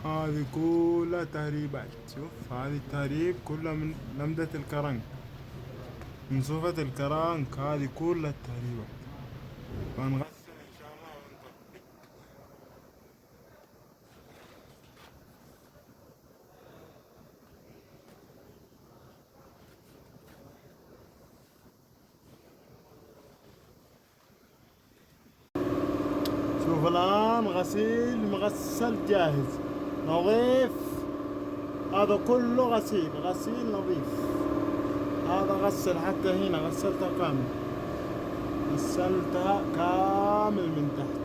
هذه كلها تهريبات. شوف هذه التهريب كلها من لمدة الكرنك، من صوفة الكرنك، هذه كلها التهريبات. فنغسل إن شاء الله ونطبق. شوف الآن غسيل مغسل جاهز نظيف. هذا كله غسيل، غسيل نظيف. هذا غسل حتى هنا، غسلتها كامل، غسلتها كامل من تحت.